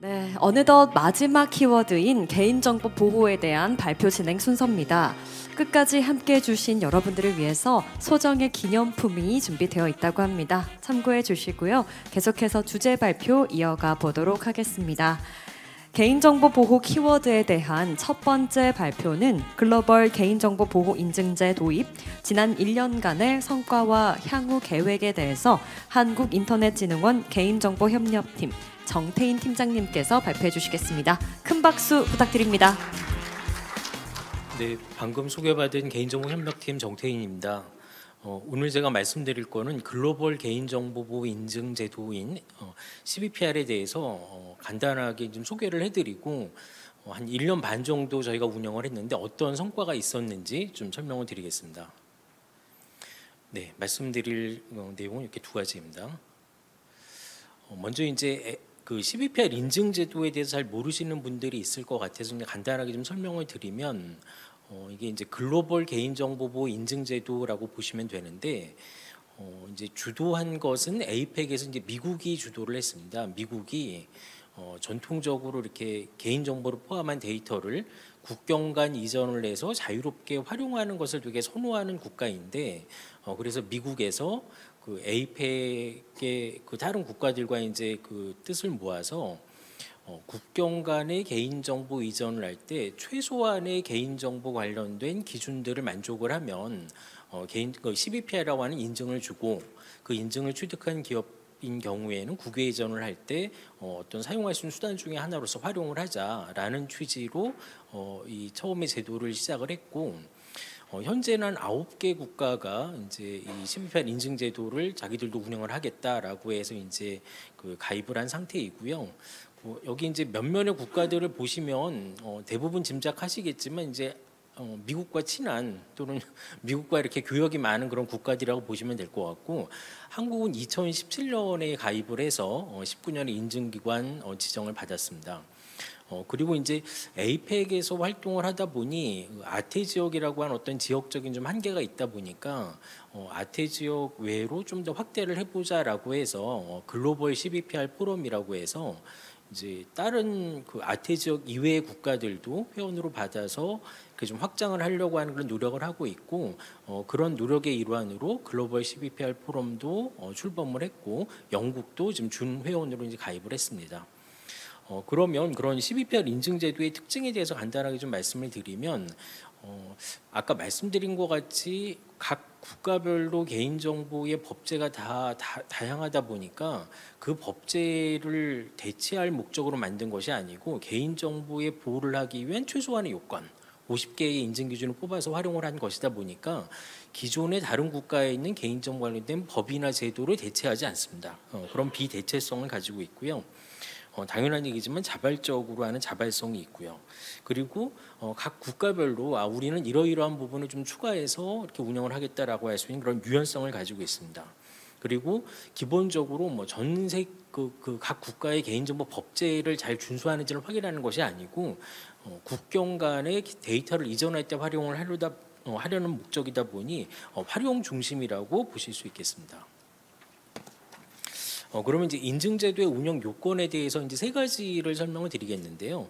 네, 어느덧 마지막 키워드인 개인정보 보호에 대한 발표 진행 순서입니다. 끝까지 함께 해주신 여러분들을 위해서 소정의 기념품이 준비되어 있다고 합니다. 참고해 주시고요. 계속해서 주제 발표 이어가 보도록 하겠습니다. 개인정보 보호 키워드에 대한 첫 번째 발표는 글로벌 개인정보 보호 인증제 도입, 지난 1년간의 성과와 향후 계획에 대해서 한국인터넷진흥원 개인정보협력팀 정태인 팀장님께서 발표해 주시겠습니다. 큰 박수 부탁드립니다. 네, 방금 소개받은 개인정보협력팀 정태인입니다. 오늘 제가 말씀드릴 거는 글로벌 개인정보보호 인증 제도인 CBPR에 대해서 간단하게 좀 소개를 해드리고 한 1년 반 정도 저희가 운영을 했는데 어떤 성과가 있었는지 좀 설명을 드리겠습니다. 네, 말씀드릴 내용은 이렇게 두 가지입니다. 먼저 이제 그 CBPR 인증 제도에 대해서 잘 모르시는 분들이 있을 것 같아서 간단하게 좀 설명을 드리면 이게 이제 글로벌 개인정보보호 인증 제도라고 보시면 되는데 이제 주도한 것은 에이펙에서 이제 미국이 주도를 했습니다. 미국이 전통적으로 이렇게 개인정보를 포함한 데이터를 국경 간 이전을 해서 자유롭게 활용하는 것을 되게 선호하는 국가인데 그래서 미국에서 그 에이펙의 그 다른 국가들과 이제 그 뜻을 모아서 국경 간의 개인정보 이전을 할 때 최소한의 개인정보 관련된 기준들을 만족을 하면 그 CBPR이라고 하는 인증을 주고 그 인증을 취득한 기업인 경우에는 국외 이전을 할 때 어떤 사용할 수 있는 수단 중에 하나로서 활용을 하자라는 취지로 이 처음에 제도를 시작을 했고 현재는 9개 국가가 이제 이 CBPR 인증 제도를 자기들도 운영을 하겠다라고 해서 이제 그 가입을 한 상태이고요. 여기 이제 몇몇의 국가들을 보시면 대부분 짐작하시겠지만 이제 미국과 친한 또는 미국과 이렇게 교역이 많은 그런 국가들이라고 보시면 될 것 같고 한국은 2017년에 가입을 해서 19년에 인증기관 지정을 받았습니다. 그리고 이제 에이펙에서 활동을 하다 보니 아태 지역이라고 하는 어떤 지역적인 좀 한계가 있다 보니까 아태 지역 외로 좀 더 확대를 해보자라고 해서 글로벌 CBPR 포럼이라고 해서 이제 다른 그 아태 지역 이외의 국가들도 회원으로 받아서 좀 확장을 하려고 하는 그런 노력을 하고 있고 그런 노력의 일환으로 글로벌 CBPR 포럼도 출범을 했고 영국도 지금 준 회원으로 이제 가입을 했습니다. 그러면 그런 CBPR 인증 제도의 특징에 대해서 간단하게 좀 말씀을 드리면 아까 말씀드린 것 같이 각 국가별로 개인정보의 법제가 다 다양하다 보니까 그 법제를 대체할 목적으로 만든 것이 아니고 개인정보의 보호를 하기 위한 최소한의 요건 50개의 인증 기준을 뽑아서 활용을 한 것이다 보니까 기존의 다른 국가에 있는 개인정보 관련된 법이나 제도를 대체하지 않습니다. 그런 비대체성을 가지고 있고요. 당연한 얘기지만 자발적으로 하는 자발성이 있고요. 그리고 각 국가별로 우리는 이러이러한 부분을 좀 추가해서 이렇게 운영을 하겠다라고 할 수 있는 그런 유연성을 가지고 있습니다. 그리고 기본적으로 뭐 전세 각 국가의 개인정보 법제를 잘 준수하는지를 확인하는 것이 아니고 국경 간의 데이터를 이전할 때 활용을 하려는 목적이다 보니 활용 중심이라고 보실 수 있겠습니다. 그러면 이제 인증제도의 운영 요건에 대해서 이제 세 가지를 설명을 드리겠는데요.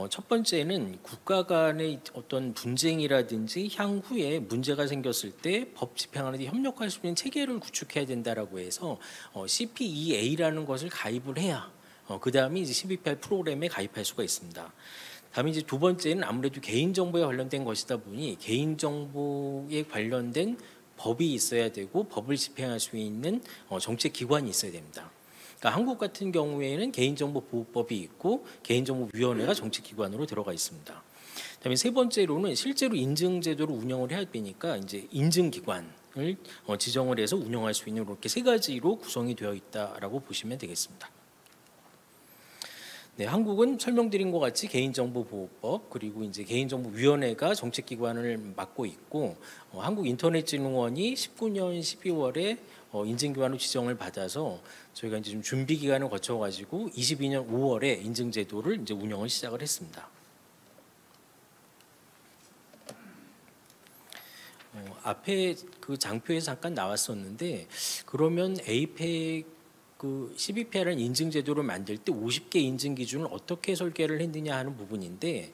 첫 번째는 국가 간의 어떤 분쟁이라든지 향후에 문제가 생겼을 때 법 집행하는 데 협력할 수 있는 체계를 구축해야 된다라고 해서 CPEA라는 것을 가입을 해야 그 다음에 이제 CBPR 프로그램에 가입할 수가 있습니다. 다음에 이제 두 번째는 아무래도 개인정보에 관련된 것이다 보니 개인정보에 관련된 법이 있어야 되고 법을 집행할 수 있는 정책기관이 있어야 됩니다. 그러니까 한국 같은 경우에는 개인정보보호법이 있고 개인정보위원회가 정책기관으로 들어가 있습니다. 그다음에 세 번째로는 실제로 인증제도를 운영을 해야 되니까 이제 인증기관을 지정을 해서 운영할 수 있는 이렇게 세 가지로 구성이 되어 있다라고 보시면 되겠습니다. 네, 한국은 설명드린 것 같이 개인정보보호법 그리고 이제 개인정보위원회가 정책기관을 맡고 있고 한국인터넷진흥원이 19년 12월에 인증기관으로 지정을 받아서 저희가 이제 좀 준비 기간을 거쳐가지고 22년 5월에 인증제도를 이제 운영을 시작을 했습니다. 앞에 그 장표에서 잠깐 나왔었는데 그러면 에이펙 그 CBPR은 인증 제도를 만들 때 50개 인증 기준을 어떻게 설계를 했느냐 하는 부분인데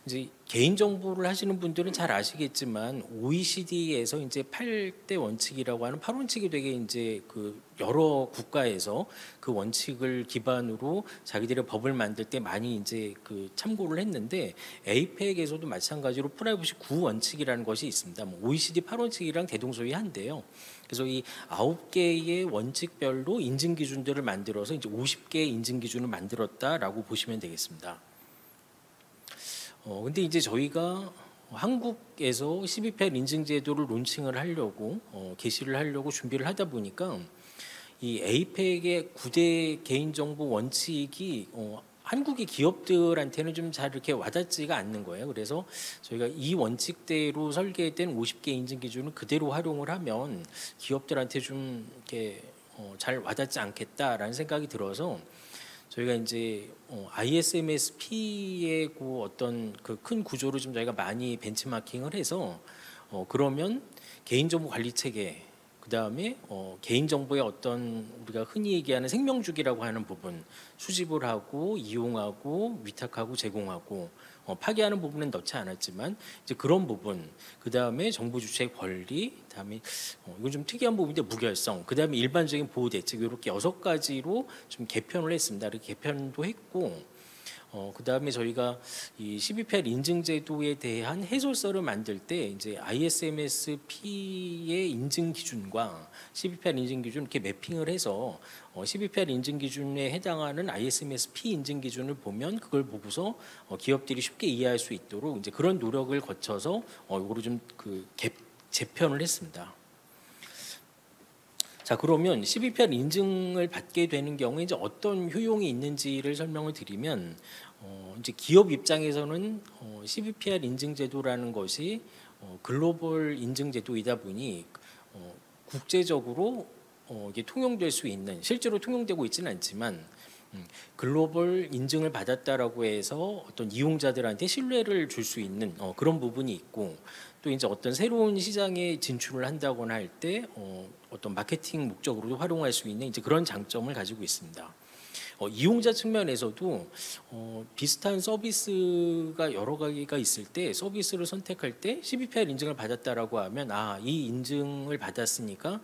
이제 개인 정보를 하시는 분들은 잘 아시겠지만 OECD에서 이제 8대 원칙이라고 하는 8원칙이 되게 이제 그 여러 국가에서 그 원칙을 기반으로 자기들의 법을 만들 때 많이 이제 그 참고를 했는데 에이펙에서도 마찬가지로 프라이버시 9원칙이라는 것이 있습니다. 뭐 OECD 8원칙이랑 대동소이한데요. 그래서 이 9개의 원칙별로 인증 기준들을 만들어서 이제 50개의 인증 기준을 만들었다라고 보시면 되겠습니다. 근데 이제 저희가 한국에서 CBPR 인증 제도를 론칭을 하려고 개시를 하려고 준비를 하다 보니까 이 에이펙의 9대 개인정보 원칙이 한국의 기업들한테는 좀 잘 이렇게 와닿지가 않는 거예요. 그래서 저희가 이 원칙대로 설계된 50개 인증 기준을 그대로 활용을 하면 기업들한테 좀 이렇게 잘 와닿지 않겠다라는 생각이 들어서 저희가 이제 ISMS-P의 그 어떤 그 큰 구조를 좀 저희가 많이 벤치마킹을 해서 그러면 개인정보 관리 체계 그 다음에 개인정보의 어떤 우리가 흔히 얘기하는 생명주기라고 하는 부분 수집을 하고 이용하고 위탁하고 제공하고 파기하는 부분은 넣지 않았지만 이제 그런 부분 그 다음에 정보 주체의 권리 그다음에 이건 좀 특이한 부분인데 무결성 그다음에 일반적인 보호 대책 이렇게 6가지로 좀 개편을 했습니다. 이렇게 개편도 했고 그다음에 저희가 이 CBPR 인증 제도에 대한 해설서를 만들 때 이제 ISMS-P의 인증 기준과 CBPR 인증 기준 이렇게 매핑을 해서 CBPR 인증 기준에 해당하는 ISMS-P 인증 기준을 보면 그걸 보고서 기업들이 쉽게 이해할 수 있도록 이제 그런 노력을 거쳐서 이거를 좀 그 재편을 했습니다. 자 그러면 CBPR 인증을 받게 되는 경우에 이제 어떤 효용이 있는지를 설명을 드리면 이제 기업 입장에서는 CBPR 인증 제도라는 것이 글로벌 인증 제도이다 보니 국제적으로 이게 통용될 수 있는 실제로 통용되고 있지는 않지만 글로벌 인증을 받았다라고 해서 어떤 이용자들한테 신뢰를 줄 수 있는 그런 부분이 있고 또 이제 어떤 새로운 시장에 진출을 한다거나 할 때 어떤 마케팅 목적으로도 활용할 수 있는 이제 그런 장점을 가지고 있습니다. 이용자 측면에서도 비슷한 서비스가 여러 가지가 있을 때 서비스를 선택할 때 CBPR 인증을 받았다라고 하면 이 인증을 받았으니까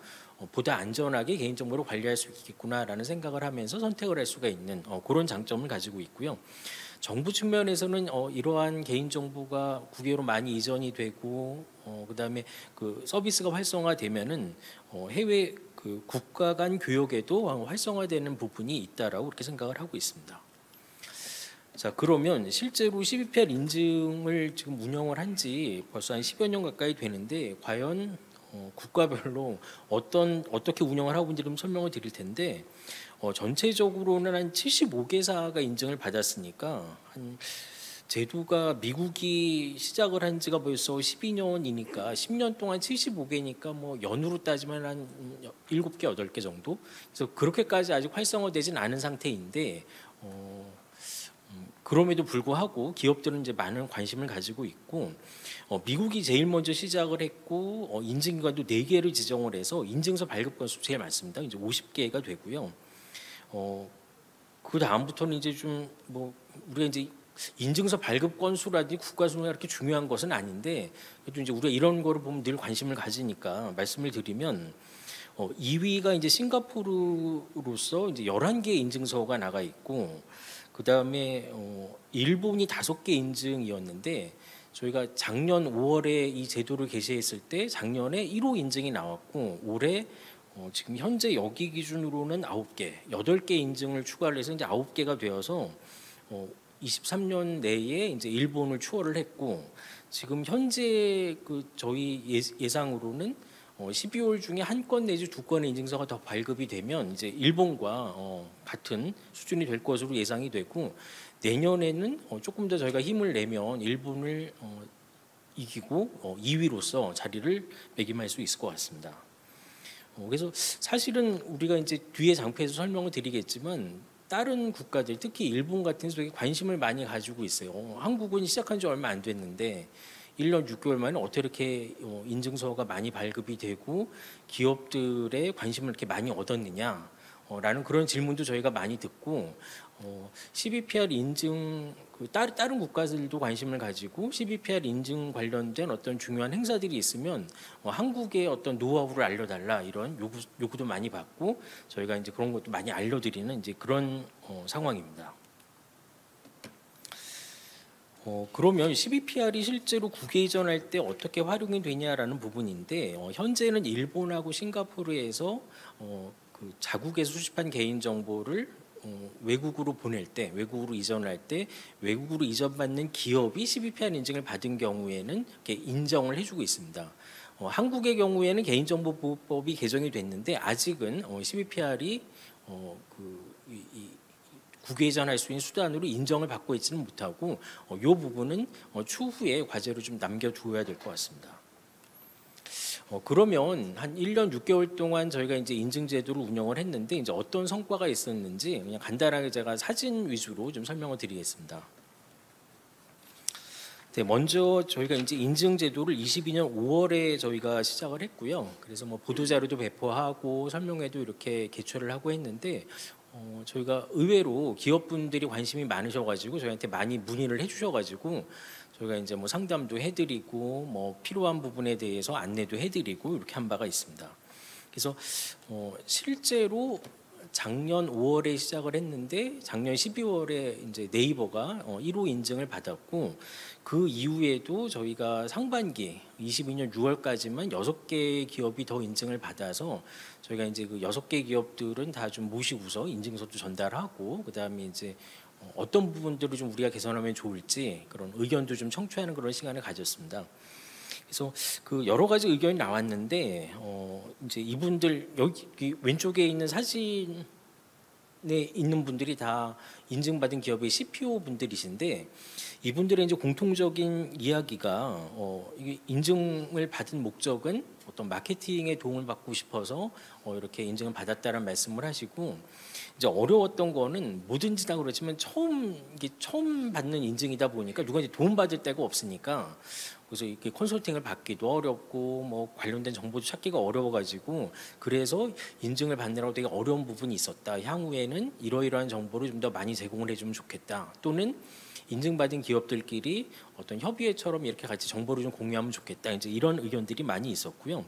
보다 안전하게 개인정보를 관리할 수 있겠구나라는 생각을 하면서 선택을 할 수가 있는 그런 장점을 가지고 있고요. 정부 측면에서는 이러한 개인정보가 국외로 많이 이전이 되고 그다음에 그 서비스가 활성화되면은 해외 그 국가 간 교역에도 활성화되는 부분이 있다라고 그렇게 생각을 하고 있습니다. 자 그러면 실제로 CBPR 인증을 지금 운영을 한 지 벌써 한 10여 년 가까이 되는데 과연 국가별로 어떻게 운영을 하고 있는지 좀 설명을 드릴 텐데 전체적으로는 한 75개사가 인증을 받았으니까 한 제도가 미국이 시작을 한 지가 벌써 12년이니까 10년 동안 75개니까 뭐 연으로 따지면 한 7개, 8개 정도. 그래서 그렇게까지 아직 활성화되진 않은 상태인데 그럼에도 불구하고 기업들은 이제 많은 관심을 가지고 있고 미국이 제일 먼저 시작을 했고 인증기관도 4개를 지정을 해서 인증서 발급 건수 제일 많습니다. 이제 50개가 되고요. 그 다음부터는 이제 좀 뭐 우리가 이제 인증서 발급 건수라든지 국가 순위가 그렇게 중요한 것은 아닌데 그래도 이제 우리가 이런 거를 보면 늘 관심을 가지니까 말씀을 드리면 2위가 이제 싱가포르로서 이제 11개 인증서가 나가 있고 그 다음에 일본이 5개 인증이었는데 저희가 작년 5월에 이 제도를 개시했을 때 작년에 1호 인증이 나왔고 올해 지금 현재 여기 기준으로는 9개, 8개 인증을 추가를 해서 이제 9개가 되어서 23년 내에 이제 일본을 추월을 했고 지금 현재 그 저희 예상으로는 12월 중에 한 건 내지 2건의 인증서가 더 발급이 되면 이제 일본과 같은 수준이 될 것으로 예상이 되고 내년에는 조금 더 저희가 힘을 내면 일본을 이기고 2위로서 자리를 매김할 수 있을 것 같습니다. 그래서 사실은 우리가 이제 뒤에 장표에서 설명을 드리겠지만 다른 국가들 특히 일본 같은 쪽에 관심을 많이 가지고 있어요. 한국은 시작한 지 얼마 안 됐는데 1년 6개월 만에 어떻게 이렇게 인증서가 많이 발급이 되고 기업들의 관심을 이렇게 많이 얻었느냐 라는 그런 질문도 저희가 많이 듣고 CBPR 인증 다른 국가들도 관심을 가지고 CBPR 인증 관련된 어떤 중요한 행사들이 있으면 한국의 어떤 노하우를 알려달라 이런 요구도 많이 받고 저희가 이제 그런 것도 많이 알려드리는 이제 그런 상황입니다. 그러면 CBPR이 실제로 국외 이전할 때 어떻게 활용이 되냐라는 부분인데 현재는 일본하고 싱가포르에서 그 자국에서 수집한 개인 정보를 외국으로 보낼 때, 외국으로 이전할 때 외국으로 이전받는 기업이 CBPR 인증을 받은 경우에는 이렇게 인정을 해주고 있습니다. 한국의 경우에는 개인정보보호법이 개정이 됐는데 아직은 CBPR이 국외 이전할 수 있는 수단으로 인정을 받고 있지는 못하고 이 부분은 추후에 과제로 좀 남겨두어야 될 것 같습니다. 그러면 한 1년 6개월 동안 저희가 이제 인증 제도를 운영을 했는데 이제 어떤 성과가 있었는지 그냥 간단하게 제가 사진 위주로 좀 설명을 드리겠습니다. 네, 먼저 저희가 이제 인증 제도를 22년 5월에 저희가 시작을 했고요. 그래서 뭐 보도 자료도 배포하고 설명회도 이렇게 개최를 하고 했는데 저희가 의외로 기업분들이 관심이 많으셔가지고 저희한테 많이 문의를 해주셔가지고 저희가 이제 뭐 상담도 해드리고 뭐 필요한 부분에 대해서 안내도 해드리고 이렇게 한 바가 있습니다. 그래서 실제로 작년 5월에 시작을 했는데 작년 12월에 이제 네이버가 1호 인증을 받았고 그 이후에도 저희가 상반기 22년 6월까지만 6개 기업이 더 인증을 받아서 저희가 이제 그 6개 기업들은 다 좀 모시고서 인증서도 전달하고 그다음에 이제 어떤 부분들을 좀 우리가 개선하면 좋을지 그런 의견도 좀 청취하는 그런 시간을 가졌습니다. 그래서 그 여러 가지 의견이 나왔는데 이제 이분들 여기 왼쪽에 있는 사진에 있는 분들이 다 인증받은 기업의 CPO 분들이신데 이분들의 이제 공통적인 이야기가 이게 인증을 받은 목적은 어떤 마케팅에 도움을 받고 싶어서 이렇게 인증을 받았다는 말씀을 하시고 이제 어려웠던 거는 뭐든지 다 그렇지만 처음 받는 인증이다 보니까 누가 이제 도움 받을 데가 없으니까 그래서 이렇게 컨설팅을 받기도 어렵고 뭐 관련된 정보도 찾기가 어려워가지고 그래서 인증을 받느라고 되게 어려운 부분이 있었다. 향후에는 이러이러한 정보를 좀 더 많이 제공을 해주면 좋겠다. 또는 인증받은 기업들끼리 어떤 협의회처럼 이렇게 같이 정보를 좀 공유하면 좋겠다. 이제 이런 의견들이 많이 있었고요.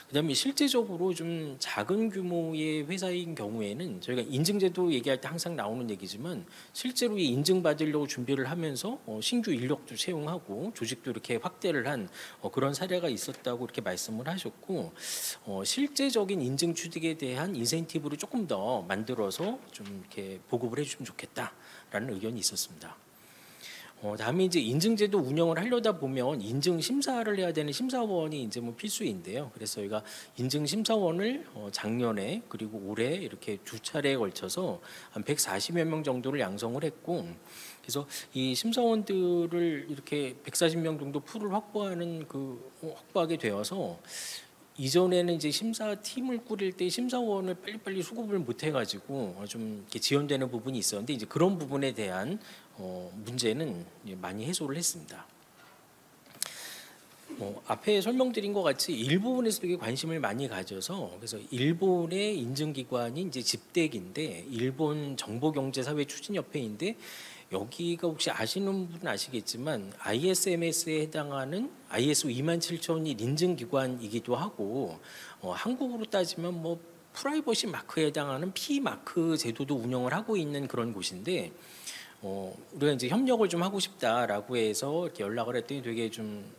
그다음에 실제적으로 좀 작은 규모의 회사인 경우에는 저희가 인증제도 얘기할 때 항상 나오는 얘기지만 실제로 이 인증받으려고 준비를 하면서 신규 인력도 채용하고 조직도 이렇게 확대를 한 그런 사례가 있었다고 이렇게 말씀을 하셨고 실제적인 인증 취득에 대한 인센티브를 조금 더 만들어서 좀 이렇게 보급을 해주면 좋겠다라는 의견이 있었습니다. 다음에 이제 인증제도 운영을 하려다 보면 인증 심사를 해야 되는 심사원이 이제 뭐 필수인데요. 그래서 저희가 인증 심사원을 작년에 그리고 올해 이렇게 두 차례에 걸쳐서 한 140여 명 정도를 양성을 했고, 그래서 이 심사원들을 이렇게 140명 정도 풀을 확보하게 되어서 이전에는 이제 심사팀을 꾸릴 때 심사원을 빨리빨리 수급을 못 해가지고 좀 이렇게 지연되는 부분이 있었는데 이제 그런 부분에 대한 문제는 많이 해소를 했습니다. 앞에 설명드린 것 같이 일본에서 되게 관심을 많이 가져서 그래서 일본의 인증기관이 이제 집대기인데 일본 정보경제사회추진협회인데 여기가 혹시 아시는 분은 아시겠지만 ISMS에 해당하는 ISO 27001 인증기관이기도 하고 한국으로 따지면 뭐 프라이버시 마크에 해당하는 P 마크 제도도 운영을 하고 있는 그런 곳인데 우리가 이제 협력을 좀 하고 싶다라고 해서 이렇게 연락을 했더니 되게 좀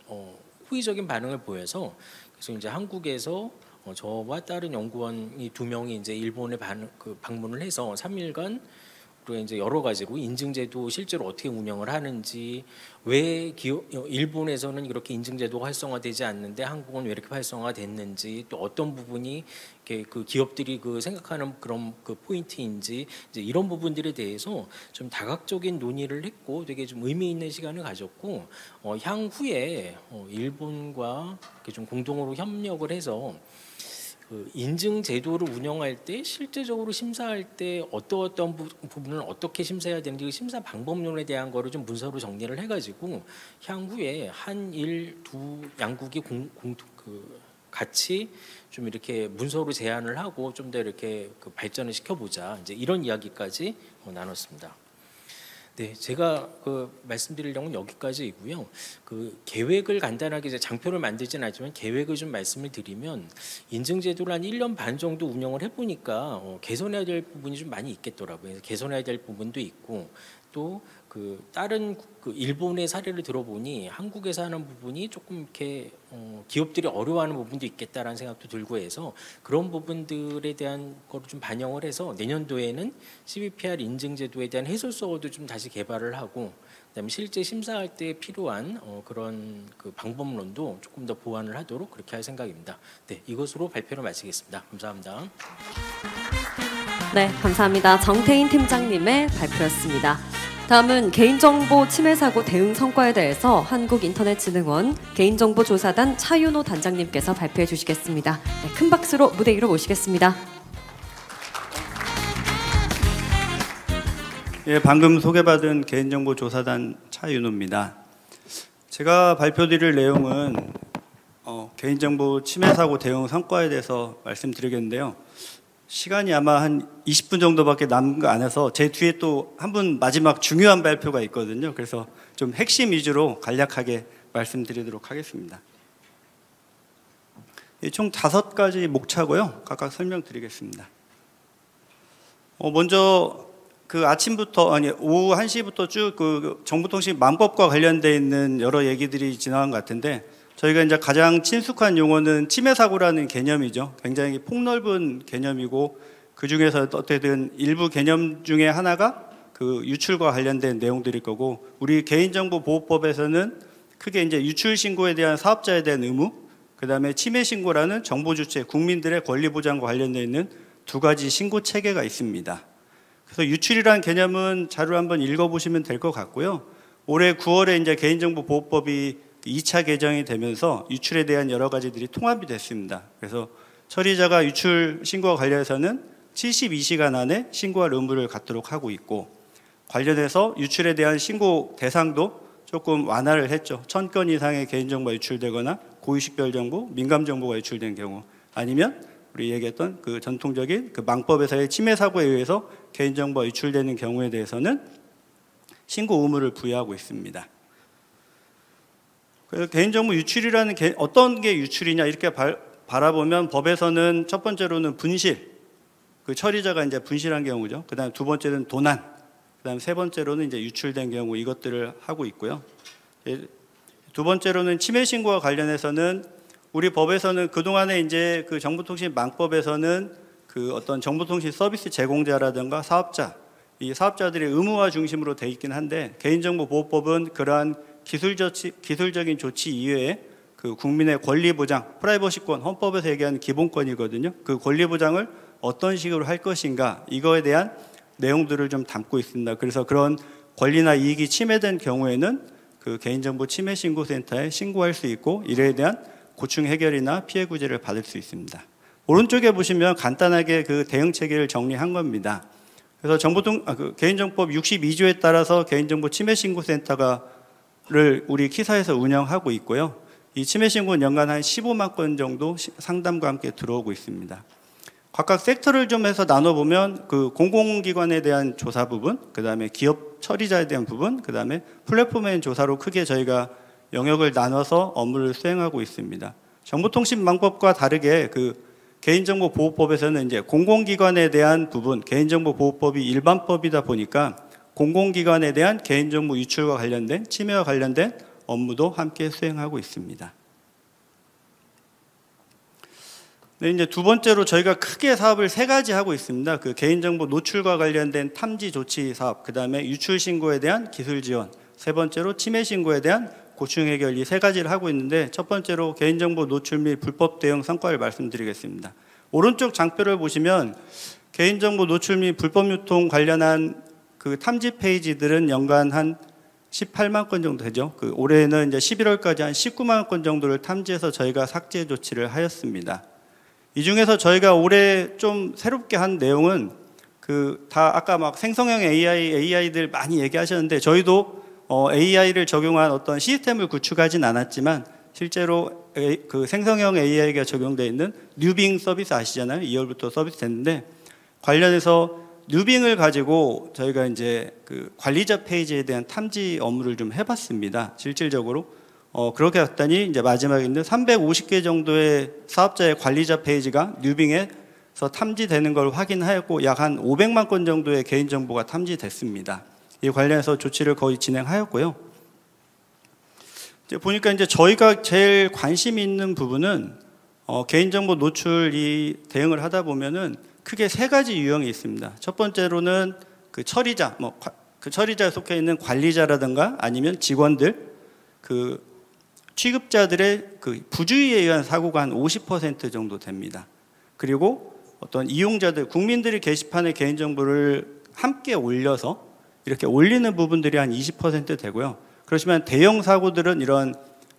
호의적인 반응을 보여서 그래서 이제 한국에서 저와 다른 연구원이 2명이 이제 일본에 방문을 해서 3일간 그리고 이제 여러 가지로 인증제도 실제로 어떻게 운영을 하는지 왜 일본에서는 이렇게 인증제도가 활성화되지 않는데 한국은 왜 이렇게 활성화됐는지 또 어떤 부분이 이렇게 그 기업들이 그 생각하는 그런 그 포인트인지 이제 이런 부분들에 대해서 좀 다각적인 논의를 했고 되게 좀 의미 있는 시간을 가졌고 향후에 일본과 이렇게 좀 공동으로 협력을 해서 그 인증 제도를 운영할 때 실제적으로 심사할 때 어떤 부분을 어떻게 심사해야 되는지 그 심사 방법론에 대한 거를 좀 문서로 정리를 해가지고 향후에 한일 두 양국이 같이 좀 이렇게 문서로 제안을 하고 좀 더 이렇게 그 발전을 시켜보자. 이제 이런 이야기까지 나눴습니다. 네, 제가 말씀드릴 내용은 여기까지이고요. 그 계획을 간단하게 이제 장표를 만들지는 않지만 계획을 좀 말씀을 드리면 인증제도를 한 1년 반 정도 운영을 해보니까 개선해야 될 부분이 좀 많이 있겠더라고요. 개선해야 될 부분도 있고 또 그 다른 일본의 사례를 들어보니 한국에서 하는 부분이 조금 이렇게 기업들이 어려워하는 부분도 있겠다라는 생각도 들고 해서 그런 부분들에 대한 거를 좀 반영을 해서 내년도에는 CBPR 인증제도에 대한 해설서도 좀 다시 개발을 하고 그다음에 실제 심사할 때 필요한 그런 그 방법론도 조금 더 보완을 하도록 그렇게 할 생각입니다. 네, 이것으로 발표를 마치겠습니다. 감사합니다. 네, 감사합니다. 정태인 팀장님의 발표였습니다. 다음은 개인정보 침해 사고 대응 성과에 대해서 한국인터넷진흥원 개인정보조사단 차윤호 단장님께서 발표해 주시겠습니다. 네, 큰 박수로 무대 위로 모시겠습니다. 예, 방금 소개받은 개인정보조사단 차윤호입니다. 제가 발표드릴 내용은 개인정보 침해 사고 대응 성과에 대해서 말씀드리겠는데요. 시간이 아마 한 20분 정도밖에 남은 거 안 해서 제 뒤에 또 한 분 마지막 중요한 발표가 있거든요. 그래서 좀 핵심 위주로 간략하게 말씀드리도록 하겠습니다. 총 5가지 목차고요. 각각 설명드리겠습니다. 먼저 그 아침부터 오후 1시부터 쭉 그 정보통신망법과 관련되어 있는 여러 얘기들이 지나간 것 같은데 저희가 이제 가장 친숙한 용어는 침해 사고라는 개념이죠. 굉장히 폭넓은 개념이고 그 중에서 어떻게든 일부 개념 중에 하나가 그 유출과 관련된 내용들일 거고 우리 개인정보보호법에서는 크게 이제 유출 신고에 대한 사업자에 대한 의무, 그다음에 침해 신고라는 정보 주체 국민들의 권리 보장과 관련되어 있는 2가지 신고 체계가 있습니다. 그래서 유출이라는 개념은 자료를 한번 읽어보시면 될 것 같고요. 올해 9월에 이제 개인정보보호법이 2차 개정이 되면서 유출에 대한 여러 가지들이 통합이 됐습니다. 그래서 처리자가 유출 신고와 관련해서는 72시간 안에 신고할 의무를 갖도록 하고 있고 관련해서 유출에 대한 신고 대상도 조금 완화를 했죠. 1000건 이상의 개인정보가 유출되거나 고위식별 정보, 민감 정보가 유출된 경우 아니면 우리 얘기했던 그 전통적인 그 망법에서의 침해 사고에 의해서 개인정보가 유출되는 경우에 대해서는 신고 의무를 부여하고 있습니다. 그래서 개인정보 유출이라는 어떤 게 유출이냐 이렇게 바라보면 법에서는 첫 번째로는 분실, 그 처리자가 이제 분실한 경우죠. 그다음 두 번째는 도난, 그다음 세 번째로는 이제 유출된 경우 이것들을 하고 있고요. 두 번째로는 침해 신고와 관련해서는 우리 법에서는 그 동안에 이제 그 정보통신망법에서는 그 어떤 정보통신 서비스 제공자라든가 사업자, 이 사업자들의 의무화 중심으로 돼 있긴 한데 개인정보보호법은 그러한 기술적인 조치 이외에 그 국민의 권리 보장, 프라이버시권, 헌법에서 얘기하는 기본권이거든요. 그 권리 보장을 어떤 식으로 할 것인가 이거에 대한 내용들을 좀 담고 있습니다. 그래서 그런 권리나 이익이 침해된 경우에는 그 개인정보 침해 신고센터에 신고할 수 있고 이에 대한 고충 해결이나 피해 구제를 받을 수 있습니다. 오른쪽에 보시면 간단하게 그 대응 체계를 정리한 겁니다. 그래서 개인정보법 62조에 따라서 개인정보 침해 신고센터를 우리 키사에서 운영하고 있고요. 이 침해 신고는 연간 한 15만 건 정도 상담과 함께 들어오고 있습니다. 각각 섹터를 좀 해서 나눠보면 그 공공기관에 대한 조사 부분, 그 다음에 기업 처리자에 대한 부분, 그 다음에 플랫폼에 대한 조사로 크게 저희가 영역을 나눠서 업무를 수행하고 있습니다. 정보통신망법과 다르게 그 개인정보보호법에서는 이제 공공기관에 대한 부분, 개인정보보호법이 일반법이다 보니까 공공기관에 대한 개인정보 유출과 관련된 침해와 관련된 업무도 함께 수행하고 있습니다. 네, 이제 두 번째로 저희가 크게 사업을 3가지 하고 있습니다. 그 개인정보 노출과 관련된 탐지 조치 사업, 그 다음에 유출 신고에 대한 기술 지원, 세 번째로 침해 신고에 대한 고충 해결 이 3가지를 하고 있는데 첫 번째로 개인정보 노출 및 불법 대응 성과를 말씀드리겠습니다. 오른쪽 장표를 보시면 개인정보 노출 및 불법 유통 관련한 그 탐지 페이지들은 연간 한 18만 건 정도 되죠. 그 올해는 이제 11월까지 한 19만 건 정도를 탐지해서 저희가 삭제 조치를 하였습니다. 이 중에서 저희가 올해 좀 새롭게 한 내용은 그 다 아까 막 생성형 AI들 많이 얘기하셨는데 저희도 AI를 적용한 어떤 시스템을 구축하진 않았지만 실제로 그 생성형 AI가 적용되어 있는 뉴빙 서비스 아시잖아요. 2월부터 서비스 됐는데 관련해서 뉴빙을 가지고 저희가 이제 그 관리자 페이지에 대한 탐지 업무를 좀 해봤습니다. 실질적으로 그렇게 했더니 이제 마지막에 있는 350개 정도의 사업자의 관리자 페이지가 뉴빙에서 탐지되는 걸 확인하였고 약 한 500만 건 정도의 개인정보가 탐지됐습니다. 이 관련해서 조치를 거의 진행하였고요. 이제 보니까 이제 저희가 제일 관심 있는 부분은 개인정보 노출이 대응을 하다 보면은 크게 세 가지 유형이 있습니다. 첫 번째로는 그 처리자, 그 처리자에 속해 있는 관리자라든가 아니면 직원들, 그 취급자들의 그 부주의에 의한 사고가 한 50% 정도 됩니다. 그리고 어떤 이용자들, 국민들이 게시판에 개인정보를 함께 올려서 이렇게 올리는 부분들이 한 20% 되고요. 그렇지만 대형 사고들은 이런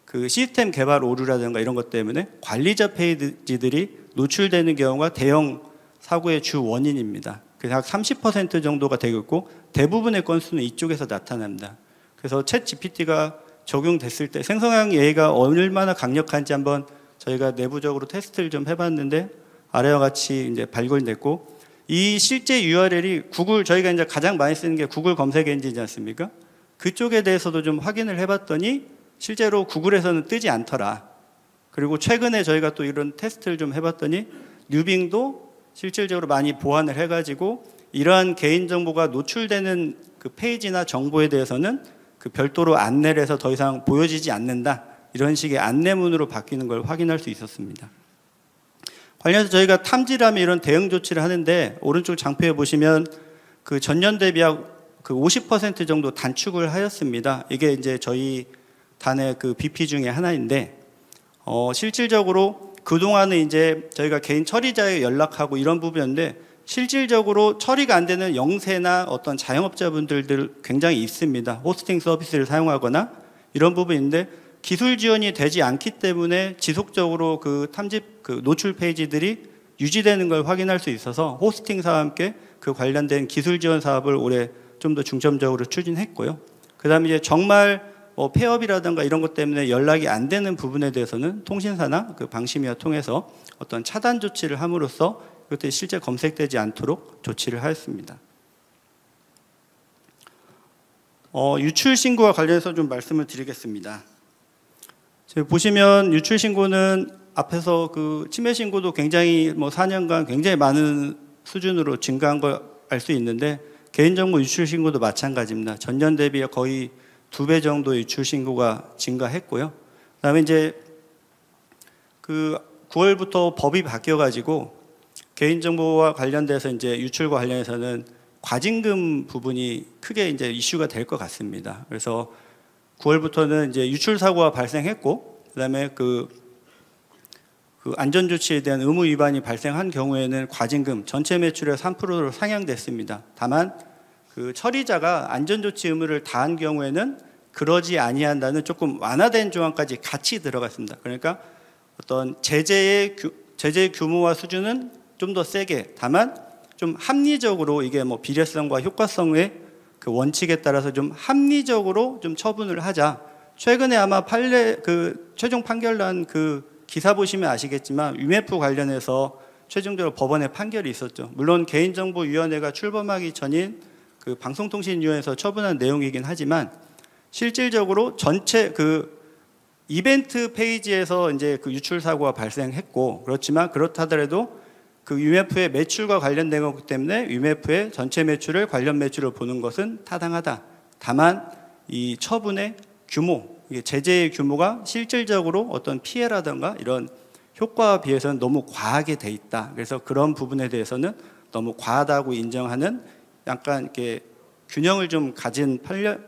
그 시스템 개발 오류라든가 이런 것 때문에 관리자 페이지들이 노출되는 경우가 대형 사고의 주 원인입니다. 그래서 약 30% 정도가 되고 있고 대부분의 건수는 이쪽에서 나타납니다. 그래서 챗 GPT가 적용됐을 때 생성형 AI가 얼마나 강력한지 한번 저희가 내부적으로 테스트를 좀 해봤는데 아래와 같이 이제 발굴됐고 이 실제 URL이 구글 저희가 이제 가장 많이 쓰는 게 구글 검색 엔진이지 않습니까? 그쪽에 대해서도 좀 확인을 해봤더니 실제로 구글에서는 뜨지 않더라. 그리고 최근에 저희가 또 이런 테스트를 좀 해봤더니 뉴빙도 실질적으로 많이 보완을 해가지고 이러한 개인정보가 노출되는 그 페이지나 정보에 대해서는 그 별도로 안내를 해서 더 이상 보여지지 않는다. 이런 식의 안내문으로 바뀌는 걸 확인할 수 있었습니다. 관련해서 저희가 탐지라면 이런 대응 조치를 하는데 오른쪽 장표에 보시면 그 전년 대비 그 50% 정도 단축을 하였습니다. 이게 이제 저희 단의 그 BP 중에 하나인데 실질적으로 그동안은 이제 저희가 개인 처리자에 연락하고 이런 부분인데 실질적으로 처리가 안 되는 영세나 어떤 자영업자분들 굉장히 있습니다. 호스팅 서비스를 사용하거나 이런 부분인데 기술 지원이 되지 않기 때문에 지속적으로 그 탐지 그 노출 페이지들이 유지되는 걸 확인할 수 있어서 호스팅사와 함께 그 관련된 기술 지원 사업을 올해 좀 더 중점적으로 추진했고요. 그다음에 이제 정말 폐업이라든가 이런 것 때문에 연락이 안 되는 부분에 대해서는 통신사나 그 방심위와 통해서 어떤 차단 조치를 함으로써 그것들이 실제 검색되지 않도록 조치를 하였습니다. 유출 신고와 관련해서 좀 말씀을 드리겠습니다. 보시면 유출 신고는 앞에서 그 침해 신고도 굉장히 4년간 굉장히 많은 수준으로 증가한 걸 알 수 있는데 개인정보 유출 신고도 마찬가지입니다. 전년 대비 거의 2배 정도 유출 신고가 증가했고요. 그다음에 이제 그 9월부터 법이 바뀌어가지고 개인정보와 관련돼서 이제 유출과 관련해서는 과징금 부분이 크게 이제 이슈가 될 것 같습니다. 그래서 9월부터는 이제 유출 사고가 발생했고, 그다음에 그 안전조치에 대한 의무 위반이 발생한 경우에는 과징금 전체 매출의 3%로 상향됐습니다. 다만 그 처리자가 안전조치 의무를 다한 경우에는 그러지 아니한다는 조금 완화된 조항까지 같이 들어갔습니다. 그러니까 어떤 제재의 규모와 수준은 좀 더 세게, 다만 좀 합리적으로 이게 비례성과 효과성의 그 원칙에 따라서 좀 합리적으로 좀 처분을 하자. 최근에 아마 최종 판결 난 그 기사 보시면 아시겠지만 위메프 관련해서 최종적으로 법원의 판결이 있었죠. 물론 개인정보위원회가 출범하기 전인 그 방송통신위원회에서 처분한 내용이긴 하지만 실질적으로 전체 그 이벤트 페이지에서 이제 그 유출 사고가 발생했고, 그렇지만 그렇다더라도 그 위메프의 매출과 관련된 거기 때문에 위메프의 전체 매출을 관련 매출을 보는 것은 타당하다. 다만 이 처분의 규모, 제재의 규모가 실질적으로 어떤 피해라든가 이런 효과에 비해서는 너무 과하게 돼 있다. 그래서 그런 부분에 대해서는 너무 과하다고 인정하는 약간 이렇게 균형을 좀 가진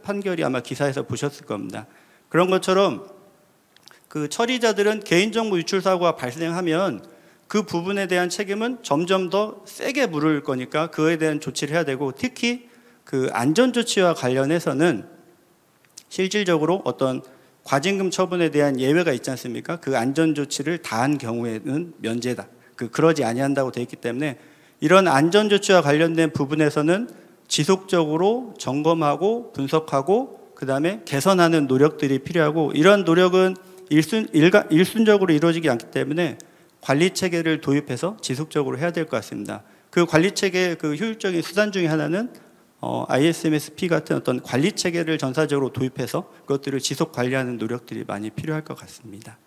판결이 아마 기사에서 보셨을 겁니다. 그런 것처럼 그 처리자들은 개인정보 유출 사고가 발생하면 그 부분에 대한 책임은 점점 더 세게 물을 거니까 그에 대한 조치를 해야 되고, 특히 그 안전조치와 관련해서는 실질적으로 어떤 과징금 처분에 대한 예외가 있지 않습니까? 그 안전조치를 다한 경우에는 면제다. 그러지 아니한다고 되어 있기 때문에 이런 안전조치와 관련된 부분에서는 지속적으로 점검하고 분석하고 그다음에 개선하는 노력들이 필요하고, 이런 노력은 일순적으로 이루어지지 않기 때문에 관리 체계를 도입해서 지속적으로 해야 될 것 같습니다. 그 관리 체계 그 효율적인 수단 중에 하나는 ISMS-P 같은 어떤 관리 체계를 전사적으로 도입해서 그것들을 지속 관리하는 노력들이 많이 필요할 것 같습니다.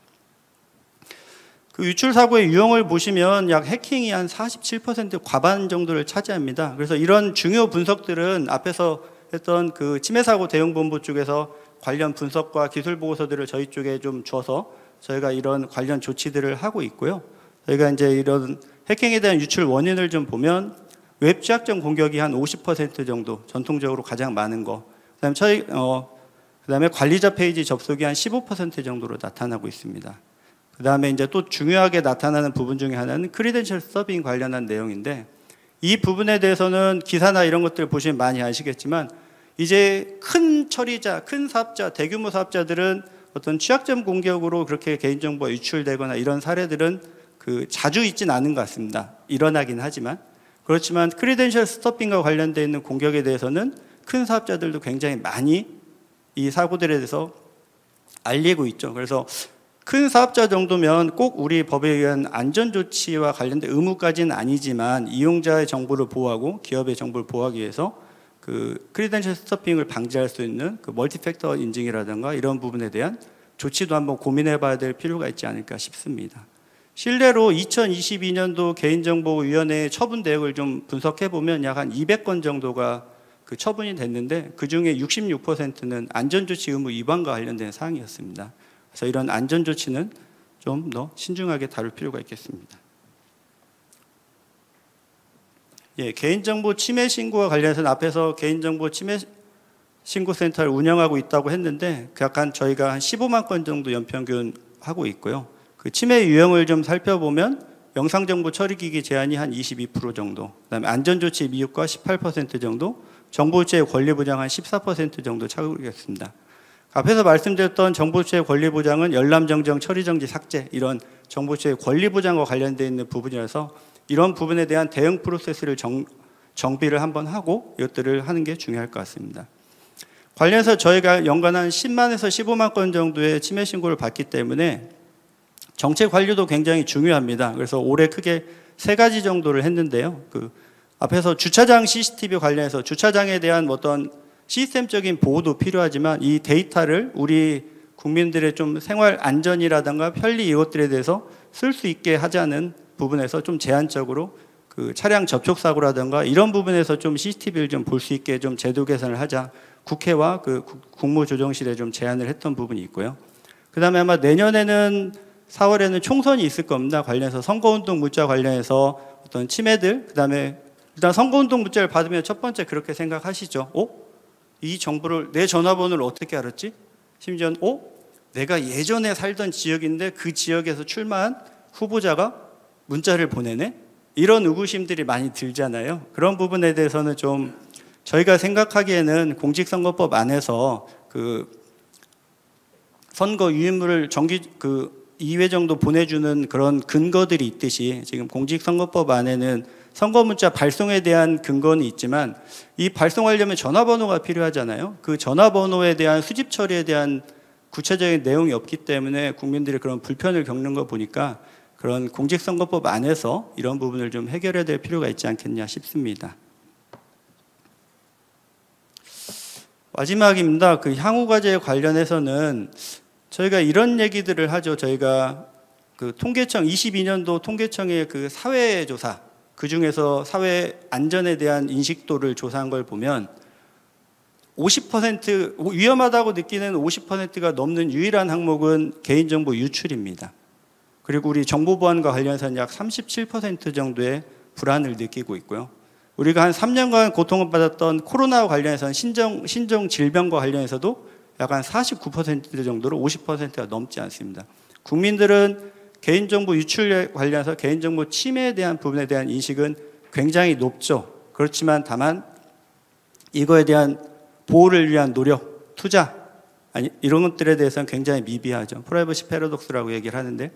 그 유출 사고의 유형을 보시면 약 해킹이 한 47% 과반 정도를 차지합니다. 그래서 이런 중요 분석들은 앞에서 했던 그 침해 사고 대응본부 쪽에서 관련 분석과 기술 보고서들을 저희 쪽에 좀 줘서 저희가 이런 관련 조치들을 하고 있고요. 저희가 이제 이런 해킹에 대한 유출 원인을 좀 보면 웹 취약점 공격이 한 50% 정도 전통적으로 가장 많은 거. 그다음에 관리자 페이지 접속이 한 15% 정도로 나타나고 있습니다. 그다음에 이제 또 중요하게 나타나는 부분 중에 하나는 크리덴셜 서빙 관련한 내용인데 이 부분에 대해서는 기사나 이런 것들 보시면 많이 아시겠지만 이제 큰 처리자, 큰 사업자, 대규모 사업자들은 어떤 취약점 공격으로 그렇게 개인정보가 유출되거나 이런 사례들은 그 자주 있진 않은 것 같습니다. 일어나긴 하지만. 그렇지만 크리덴셜 스토핑과 관련되어 있는 공격에 대해서는 큰 사업자들도 굉장히 많이 이 사고들에 대해서 알리고 있죠. 그래서 큰 사업자 정도면 꼭 우리 법에 의한 안전조치와 관련된 의무까지는 아니지만 이용자의 정보를 보호하고 기업의 정보를 보호하기 위해서 그 크리덴셜 스토핑을 방지할 수 있는 그 멀티팩터 인증이라든가 이런 부분에 대한 조치도 한번 고민해 봐야 될 필요가 있지 않을까 싶습니다. 실례로 2022년도 개인정보위원회의 처분 내역을 좀 분석해 보면 약 한 200건 정도가 그 처분이 됐는데 그 중에 66%는 안전조치 의무 위반과 관련된 사항이었습니다. 그래서 이런 안전조치는 좀 더 신중하게 다룰 필요가 있겠습니다. 예, 개인정보 침해 신고와 관련해서는 앞에서 개인정보 침해 신고센터를 운영하고 있다고 했는데 약간 저희가 한 15만 건 정도 연평균 하고 있고요. 그 침해 유형을 좀 살펴보면 영상정보 처리기기 제한이 한 22% 정도, 그다음에 안전조치 미흡과 18% 정도, 정보주체의 권리보장 한 14% 정도 차지하겠습니다. 앞에서 말씀드렸던 정보주체의 권리보장은 열람정정, 처리정지, 삭제 이런 정보주체의 권리보장과 관련되어 있는 부분이라서 이런 부분에 대한 대응 프로세스를 정비를 한번 하고 이것들을 하는 게 중요할 것 같습니다. 관련해서 저희가 연간 한 10만에서 15만 건 정도의 침해 신고를 받기 때문에 정책 관리도 굉장히 중요합니다. 그래서 올해 크게 3가지 정도를 했는데요. 그 앞에서 주차장 CCTV 관련해서 주차장에 대한 어떤 시스템적인 보호도 필요하지만 이 데이터를 우리 국민들의 좀 생활 안전이라든가 편리 이것들에 대해서 쓸 수 있게 하자는 부분에서 좀 제한적으로 그 차량 접촉 사고라든가 이런 부분에서 좀 CCTV를 좀 볼 수 있게 좀 제도 개선을 하자 국회와 그 국무조정실에 좀 제안을 했던 부분이 있고요. 그다음에 아마 내년에는 4월에는 총선이 있을 겁니다. 관련해서 선거운동 문자 관련해서 어떤 침해들, 그다음에 일단 선거운동 문자를 받으면 첫 번째 그렇게 생각하시죠. 이 정보를 내 전화번호를 어떻게 알았지? 심지어는 내가 예전에 살던 지역인데 그 지역에서 출마한 후보자가 문자를 보내네? 이런 의구심들이 많이 들잖아요. 그런 부분에 대해서는 좀 저희가 생각하기에는 공직선거법 안에서 그 선거 유인물을 2회 정도 보내주는 그런 근거들이 있듯이 지금 공직선거법 안에는 선거 문자 발송에 대한 근거는 있지만 이 발송하려면 전화번호가 필요하잖아요. 그 전화번호에 대한 수집 처리에 대한 구체적인 내용이 없기 때문에 국민들이 그런 불편을 겪는 거 보니까 그런 공직선거법 안에서 이런 부분을 좀 해결해야 될 필요가 있지 않겠냐 싶습니다. 마지막입니다. 그 향후과제 관련해서는 저희가 이런 얘기들을 하죠. 저희가 그 통계청 22년도 통계청의 그 사회조사, 그 중에서 사회 안전에 대한 인식도를 조사한 걸 보면 50% 위험하다고 느끼는 50%가 넘는 유일한 항목은 개인정보 유출입니다. 그리고 우리 정보보안과 관련해서는 약 37% 정도의 불안을 느끼고 있고요. 우리가 한 3년간 고통을 받았던 코로나와 관련해서는 신종 질병과 관련해서도 약 한 49% 정도로 50%가 넘지 않습니다. 국민들은 개인정보 유출에 관련해서 개인정보 침해에 대한 부분에 대한 인식은 굉장히 높죠. 그렇지만 다만 이거에 대한 보호를 위한 노력, 투자 이런 것들에 대해서는 굉장히 미비하죠. 프라이버시 패러독스라고 얘기를 하는데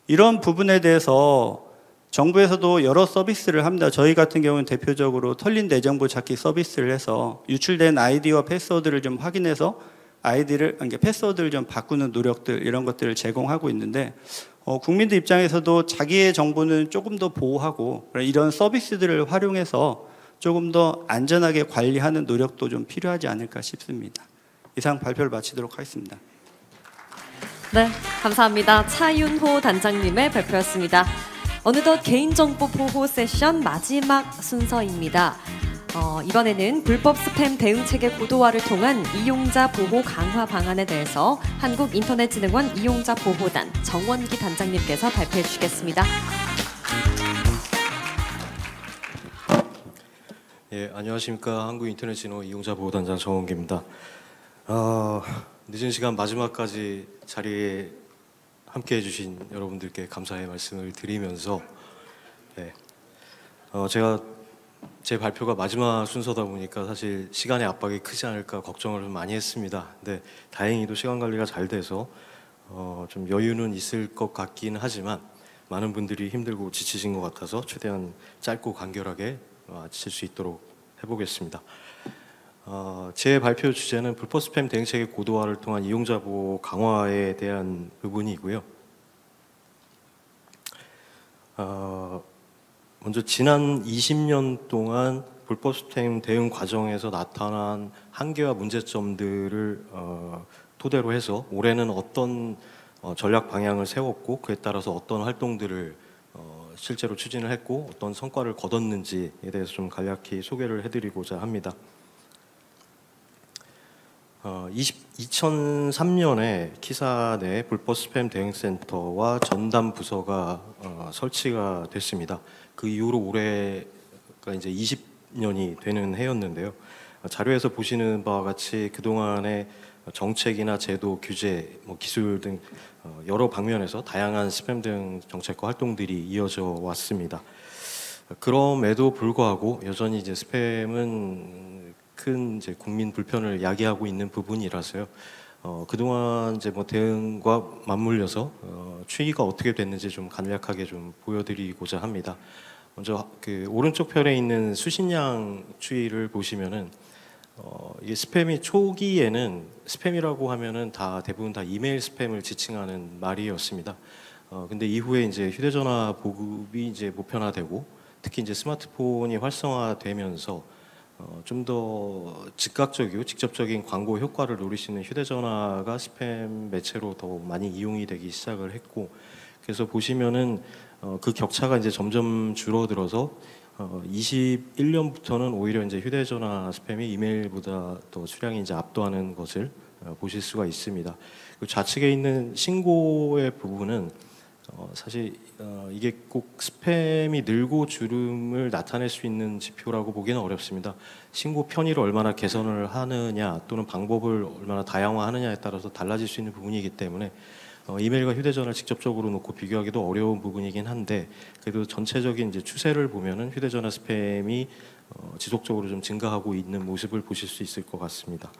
이런 부분에 대해서 정부에서도 여러 서비스를 합니다. 저희 같은 경우는 대표적으로 털린 내 정보 찾기 서비스를 해서 유출된 아이디와 패스워드를 좀 확인해서 아이디를 이게 패스워드를 좀 바꾸는 노력들 이런 것들을 제공하고 있는데 국민들 입장에서도 자기의 정보는 조금 더 보호하고 이런 서비스들을 활용해서 조금 더 안전하게 관리하는 노력도 좀 필요하지 않을까 싶습니다. 이상 발표를 마치도록 하겠습니다. 네, 감사합니다. 차윤호 단장님의 발표였습니다. 어느덧 개인정보 보호 세션 마지막 순서입니다. 이번에는 불법 스팸 대응체계 고도화를 통한 이용자 보호 강화 방안에 대해서 한국인터넷진흥원 이용자 보호단 정원기 단장님께서 발표해 주시겠습니다. 예, 안녕하십니까. 한국인터넷진흥원 이용자 보호단장 정원기입니다. 늦은 시간 마지막까지 자리에 함께해 주신 여러분들께 감사의 말씀을 드리면서 제가 제 발표가 마지막 순서다 보니까 사실 시간의 압박이 크지 않을까 걱정을 좀 많이 했습니다. 근데 다행히도 시간 관리가 잘 돼서 좀 여유는 있을 것 같긴 하지만 많은 분들이 힘들고 지치신 것 같아서 최대한 짧고 간결하게 마칠 수 있도록 해보겠습니다. 제 발표 주제는 불법 스팸 대응체계 고도화를 통한 이용자 보호 강화에 대한 부분이고요. 먼저 지난 20년 동안 불법 스팸 대응 과정에서 나타난 한계와 문제점들을 토대로 해서 올해는 어떤 전략 방향을 세웠고 그에 따라서 어떤 활동들을 실제로 추진을 했고 어떤 성과를 거뒀는지에 대해서 좀 간략히 소개를 해드리고자 합니다. 2003년에 키사 내 불법 스팸 대응센터와 전담 부서가 설치가 됐습니다. 그 이후로 올해가 이제 20년이 되는 해였는데요. 자료에서 보시는 바와 같이 그동안의 정책이나 제도, 규제, 기술 등 여러 방면에서 다양한 스팸 대응 정책과 활동들이 이어져 왔습니다. 그럼에도 불구하고 여전히 이제 스팸은 큰 이제 국민 불편을 야기하고 있는 부분이라서요. 그동안 이제 대응과 맞물려서 추이가 어떻게 됐는지 좀 간략하게 좀 보여드리고자 합니다. 먼저 그 오른쪽 편에 있는 수신량 추이를 보시면은 이게 스팸이 초기에는 스팸이라고 하면은 대부분 다 이메일 스팸을 지칭하는 말이었습니다. 근데 이후에 이제 휴대전화 보급이 이제 보편화되고 특히 이제 스마트폰이 활성화되면서 좀 더 즉각적이고 직접적인 광고 효과를 노릴 수 있는 휴대전화가 스팸 매체로 더 많이 이용이 되기 시작을 했고, 그래서 보시면은 그 격차가 이제 점점 줄어들어서 21년부터는 오히려 이제 휴대전화 스팸이 이메일보다 더 수량이 이제 압도하는 것을 보실 수가 있습니다. 그 좌측에 있는 신고의 부분은 사실 이게 꼭 스팸이 늘고 줄음을 나타낼 수 있는 지표라고 보기는 어렵습니다. 신고 편의를 얼마나 개선을 하느냐 또는 방법을 얼마나 다양화하느냐에 따라서 달라질 수 있는 부분이기 때문에 이메일과 휴대전화를 직접적으로 놓고 비교하기도 어려운 부분이긴 한데, 그래도 전체적인 이제 추세를 보면은 휴대전화 스팸이 지속적으로 좀 증가하고 있는 모습을 보실 수 있을 것 같습니다.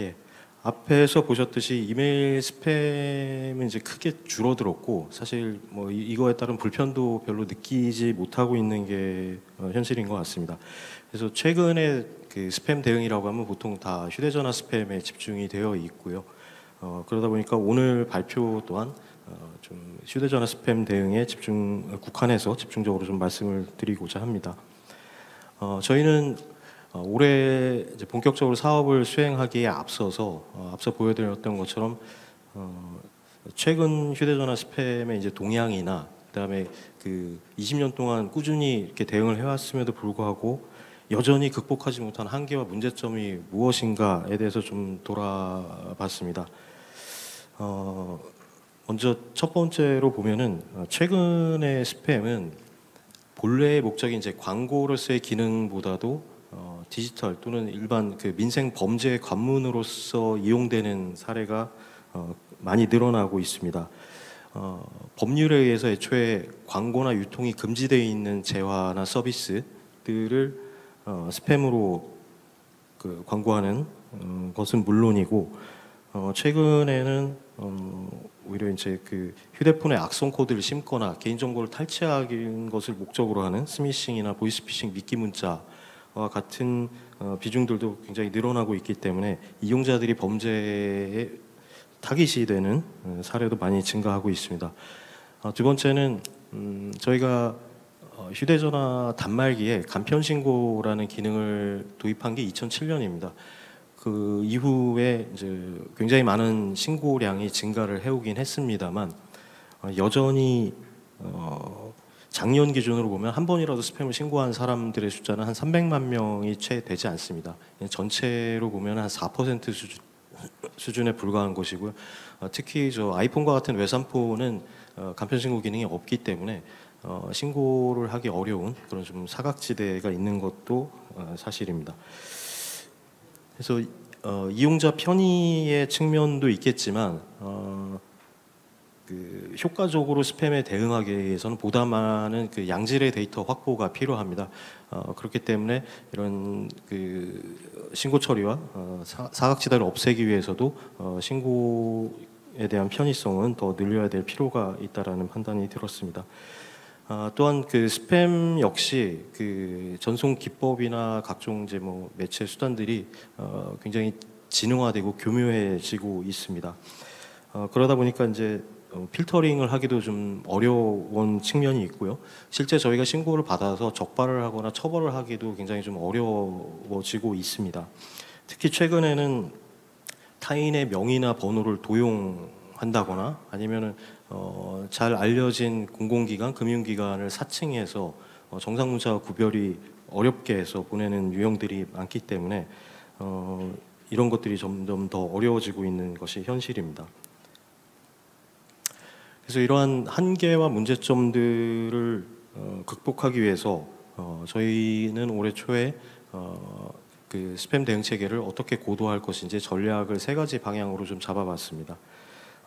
예. 앞에서 보셨듯이 이메일 스팸은 이제 크게 줄어들었고, 사실 이거에 따른 불편도 별로 느끼지 못하고 있는 게 현실인 것 같습니다. 그래서 최근에 그 스팸 대응이라고 하면 보통 다 휴대전화 스팸에 집중이 되어 있고요. 그러다 보니까 오늘 발표 또한 좀 휴대전화 스팸 대응에 국한해서 집중적으로 좀 말씀을 드리고자 합니다. 저희는 올해 이제 본격적으로 사업을 수행하기에 앞서 보여드렸던 것처럼 최근 휴대전화 스팸의 이제 동향이나 그다음에 그 20년 동안 꾸준히 이렇게 대응을 해왔음에도 불구하고 여전히 극복하지 못한 한계와 문제점이 무엇인가에 대해서 좀 돌아봤습니다. 먼저 첫 번째로 보면은 최근의 스팸은 본래의 목적인 이제 광고로서의 기능보다도 디지털 또는 일반 그 민생 범죄 관문으로서 이용되는 사례가 많이 늘어나고 있습니다. 법률에 의해서 애초에 광고나 유통이 금지되어 있는 재화나 서비스들을 스팸으로 그 광고하는 것은 물론이고, 최근에는 오히려 이제 그 휴대폰에 악성 코드를 심거나 개인정보를 탈취하는 것을 목적으로 하는 스미싱이나 보이스피싱 미끼 문자 같은 비중들도 굉장히 늘어나고 있기 때문에 이용자들이 범죄에 타깃이 되는 사례도 많이 증가하고 있습니다. 두 번째는 저희가 휴대전화 단말기에 간편신고라는 기능을 도입한 게 2007년입니다. 그 이후에 이제 굉장히 많은 신고량이 증가를 해오긴 했습니다만 여전히 작년 기준으로 보면 한 번이라도 스팸을 신고한 사람들의 숫자는 한 300만 명이 채 되지 않습니다. 전체로 보면 한 4% 수준에 불과한 것이고요. 특히 저 아이폰과 같은 외산폰은 간편신고 기능이 없기 때문에 신고를 하기 어려운 그런 좀 사각지대가 있는 것도 사실입니다. 그래서 이용자 편의의 측면도 있겠지만 그 효과적으로 스팸에 대응하기 위해서는 보다 많은 그 양질의 데이터 확보가 필요합니다. 그렇기 때문에 이런 그 신고 처리와 사각지대를 없애기 위해서도 신고에 대한 편의성은 더 늘려야 될 필요가 있다라는 판단이 들었습니다. 또한 그 스팸 역시 그 전송 기법이나 각종 이제 뭐 매체 수단들이 굉장히 진흥화되고 교묘해지고 있습니다. 그러다 보니까 이제 필터링을 하기도 좀 어려운 측면이 있고요. 실제 저희가 신고를 받아서 적발을 하거나 처벌을 하기도 굉장히 좀 어려워지고 있습니다. 특히 최근에는 타인의 명의나 번호를 도용한다거나 아니면은 잘 알려진 공공기관, 금융기관을 사칭해서 정상 문자와 구별이 어렵게 해서 보내는 유형들이 많기 때문에 이런 것들이 점점 더 어려워지고 있는 것이 현실입니다. 그래서 이러한 한계와 문제점들을 극복하기 위해서 저희는 올해 초에 그 스팸 대응 체계를 어떻게 고도화할 것인지 전략을 3가지 방향으로 좀 잡아봤습니다.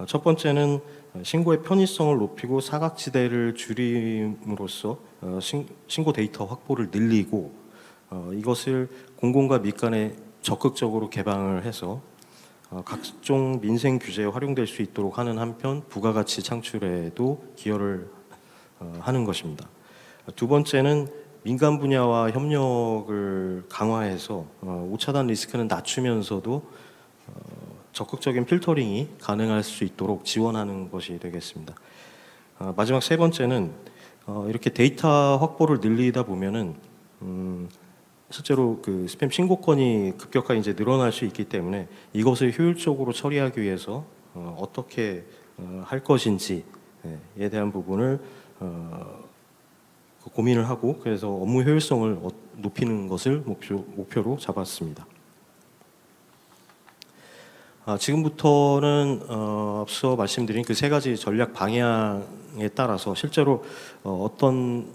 첫 번째는 신고의 편의성을 높이고 사각지대를 줄임으로써 신고 데이터 확보를 늘리고 이것을 공공과 민간에 적극적으로 개방을 해서 각종 민생 규제에 활용될 수 있도록 하는 한편 부가가치 창출에도 기여를 하는 것입니다. 두 번째는 민간 분야와 협력을 강화해서 오차단 리스크는 낮추면서도 적극적인 필터링이 가능할 수 있도록 지원하는 것이 되겠습니다. 마지막 3번째는 이렇게 데이터 확보를 늘리다 보면은 실제로 그 스팸 신고건이 급격하게 이제 늘어날 수 있기 때문에 이것을 효율적으로 처리하기 위해서 어떻게 할 것인지에 대한 부분을 고민을 하고 그래서 업무 효율성을 높이는 것을 목표로 잡았습니다. 지금부터는 앞서 말씀드린 그 3가지 전략 방향에 따라서 실제로 어떤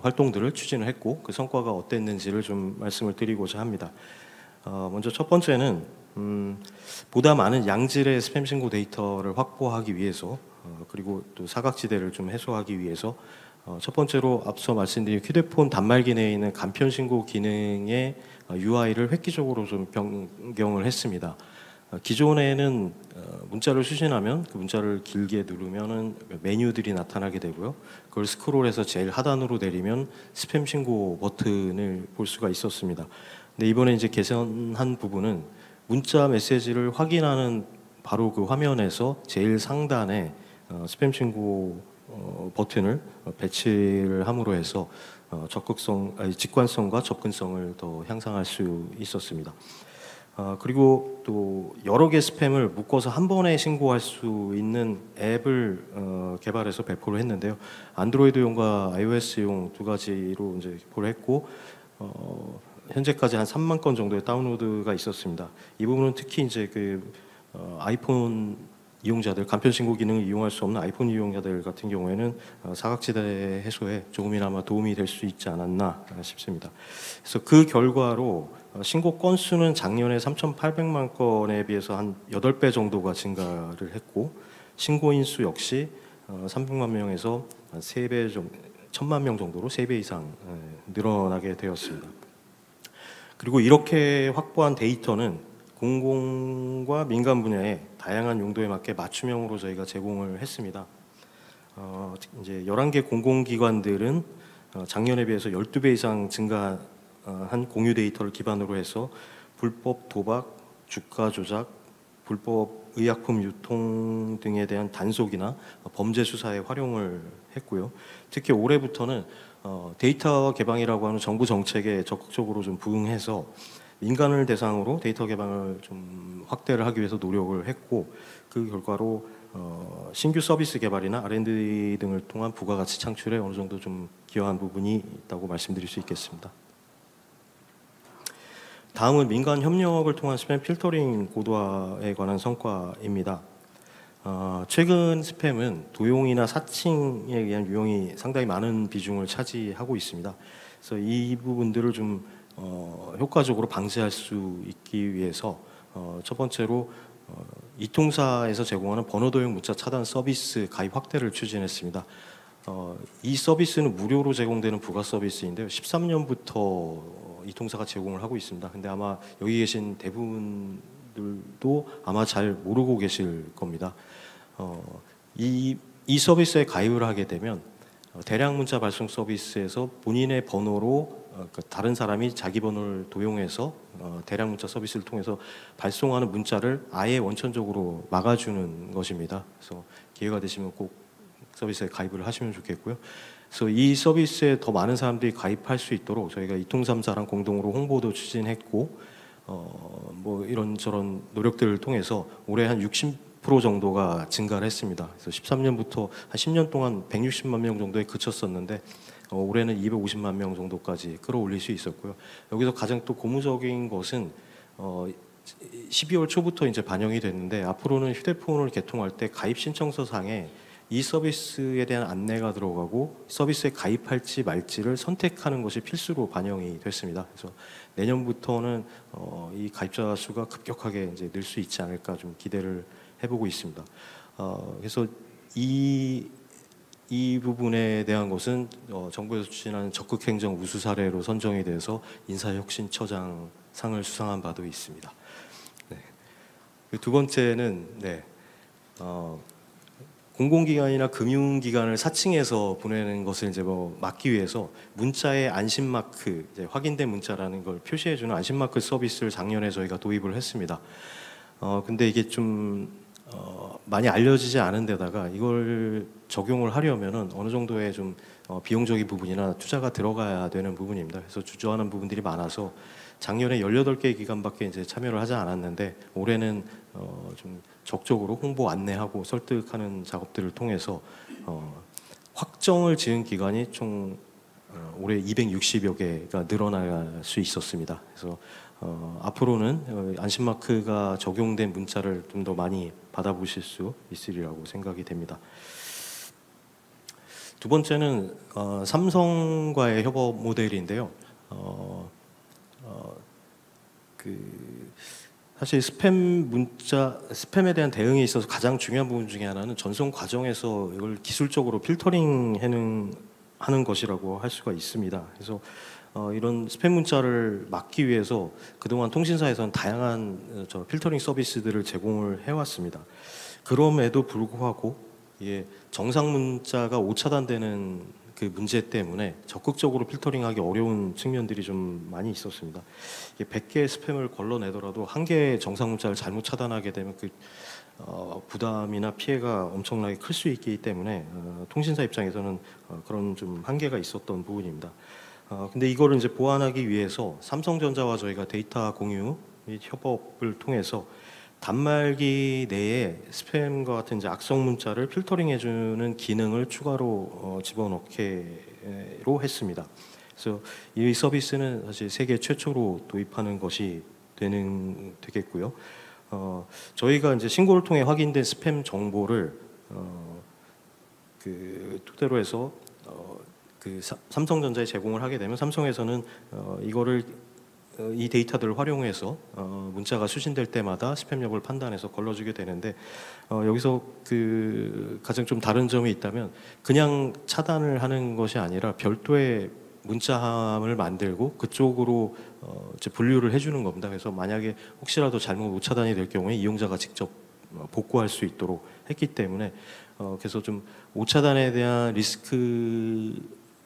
활동들을 추진을 했고 그 성과가 어땠는지를 좀 말씀을 드리고자 합니다. 먼저 첫 번째는 보다 많은 양질의 스팸 신고 데이터를 확보하기 위해서 그리고 또 사각지대를 좀 해소하기 위해서 첫 번째로 앞서 말씀드린 휴대폰 단말기 내에 있는 간편 신고 기능의 UI를 획기적으로 좀 변경을 했습니다. 기존에는 문자를 수신하면 그 문자를 길게 누르면은 메뉴들이 나타나게 되고요. 그걸 스크롤해서 제일 하단으로 내리면 스팸 신고 버튼을 볼 수가 있었습니다. 근데 이번에 이제 개선한 부분은 문자 메시지를 확인하는 바로 그 화면에서 제일 상단에 스팸 신고 버튼을 배치를 함으로 해서 직관성과 접근성을 더 향상할 수 있었습니다. 그리고 또 여러 개 스팸을 묶어서 한 번에 신고할 수 있는 앱을 개발해서 배포를 했는데요. 안드로이드용과 iOS용 2가지로 이제 배포를 했고 현재까지 한 3만 건 정도의 다운로드가 있었습니다. 이 부분은 특히 이제 그 아이폰 이용자들, 간편 신고 기능을 이용할 수 없는 아이폰 이용자들 같은 경우에는 사각지대 해소에 조금이나마 도움이 될 수 있지 않았나 싶습니다. 그래서 그 결과로 신고 건수는 작년에 3,800만 건에 비해서 한 8배 정도가 증가를 했고 신고인 수 역시 300만 명에서 3배 정도, 1,000만 명 정도로 3배 이상 늘어나게 되었습니다. 그리고 이렇게 확보한 데이터는 공공과 민간 분야의 다양한 용도에 맞게 맞춤형으로 저희가 제공을 했습니다. 이제 11개 공공기관들은 작년에 비해서 12배 이상 증가한 한 공유 데이터를 기반으로 해서 불법 도박, 주가 조작, 불법 의약품 유통 등에 대한 단속이나 범죄 수사에 활용을 했고요. 특히 올해부터는 데이터 개방이라고 하는 정부 정책에 적극적으로 좀 부응해서 민간을 대상으로 데이터 개방을 좀 확대를 하기 위해서 노력을 했고, 그 결과로 신규 서비스 개발이나 R&D 등을 통한 부가가치 창출에 어느 정도 좀 기여한 부분이 있다고 말씀드릴 수 있겠습니다. 다음은 민간 협력을 통한 스팸 필터링 고도화에 관한 성과입니다. 최근 스팸은 도용이나 사칭에 의한 유형이 상당히 많은 비중을 차지하고 있습니다. 그래서 이 부분들을 좀 효과적으로 방지할 수 있기 위해서 첫 번째로 이통사에서 제공하는 번호도용 문자 차단 서비스 가입 확대를 추진했습니다. 이 서비스는 무료로 제공되는 부가 서비스인데요. 13년부터 이통사가 제공을 하고 있습니다. 근데 아마 여기 계신 대부분들도 아마 잘 모르고 계실 겁니다. 이 서비스에 가입을 하게 되면 대량 문자 발송 서비스에서 본인의 번호로 다른 사람이 자기 번호를 도용해서 대량 문자 서비스를 통해서 발송하는 문자를 아예 원천적으로 막아주는 것입니다. 그래서 기회가 되시면 꼭 서비스에 가입을 하시면 좋겠고요. 그래서 이 서비스에 더 많은 사람들이 가입할 수 있도록 저희가 이통삼사랑 공동으로 홍보도 추진했고, 뭐 이런저런 노력들을 통해서 올해 한 60% 정도가 증가를 했습니다. 그래서 13년부터 한 10년 동안 160만 명 정도에 그쳤었는데 올해는 250만 명 정도까지 끌어올릴 수 있었고요. 여기서 가장 또 고무적인 것은 12월 초부터 이제 반영이 됐는데, 앞으로는 휴대폰을 개통할 때 가입 신청서 상에 이 서비스에 대한 안내가 들어가고 서비스에 가입할지 말지를 선택하는 것이 필수로 반영이 됐습니다. 그래서 내년부터는 이 가입자 수가 급격하게 이제 늘 수 있지 않을까 좀 기대를 해보고 있습니다. 그래서 이 부분에 대한 것은 정부에서 추진하는 적극행정 우수 사례로 선정이 돼서 인사혁신처장 상을 수상한 바도 있습니다. 네. 두 번째는 공공기관이나 금융기관을 사칭해서 보내는 것을 이제 막기 위해서 문자의 안심마크, 이제 확인된 문자라는 걸 표시해주는 안심마크 서비스를 작년에 저희가 도입을 했습니다. 근데 이게 좀 많이 알려지지 않은 데다가 이걸 적용을 하려면은 어느 정도의 좀 비용적인 부분이나 투자가 들어가야 되는 부분입니다. 그래서 주저하는 부분들이 많아서 작년에 18개 기관밖에 이제 참여를 하지 않았는데, 올해는 좀 적극적으로 홍보 안내하고 설득하는 작업들을 통해서 확정을 지은 기관이 총 올해 260여 개가 늘어날 수 있었습니다. 그래서 앞으로는 안심마크가 적용된 문자를 좀 더 많이 받아보실 수 있으리라고 생각이 됩니다. 두 번째는 삼성과의 협업 모델인데요. 사실 스팸에 대한 대응에 있어서 가장 중요한 부분 중에 하나는 전송 과정에서 이걸 기술적으로 필터링하는 것이라고 할 수가 있습니다. 그래서 이런 스팸 문자를 막기 위해서 그동안 통신사에서는 다양한 필터링 서비스들을 제공을 해왔습니다. 그럼에도 불구하고 정상 문자가 오차단되는 그 문제 때문에 적극적으로 필터링하기 어려운 측면들이 좀 많이 있었습니다. 100개의 스팸을 걸러내더라도 한 개의 정상 문자를 잘못 차단하게 되면 그 부담이나 피해가 엄청나게 클 수 있기 때문에 통신사 입장에서는 그런 좀 한계가 있었던 부분입니다. 근데 이거를 이제 보완하기 위해서 삼성전자와 저희가 데이터 공유 및 협업을 통해서 단말기 내에 스팸과 같은 이제 악성 문자를 필터링해주는 기능을 추가로 집어넣기로 했습니다. 그래서 이 서비스는 사실 세계 최초로 도입하는 것이 되겠고요. 저희가 이제 신고를 통해 확인된 스팸 정보를 토대로 해서 삼성전자에 제공을 하게 되면 삼성에서는 이 데이터들을 활용해서 문자가 수신될 때마다 스팸 여부를 판단해서 걸러주게 되는데, 여기서 가장 좀 다른 점이 있다면 그냥 차단을 하는 것이 아니라 별도의 문자함을 만들고 그쪽으로 이제 분류를 해주는 겁니다. 그래서 만약에 혹시라도 잘못 오차단이 될 경우에 이용자가 직접 복구할 수 있도록 했기 때문에 그래서 좀 오차단에 대한 리스크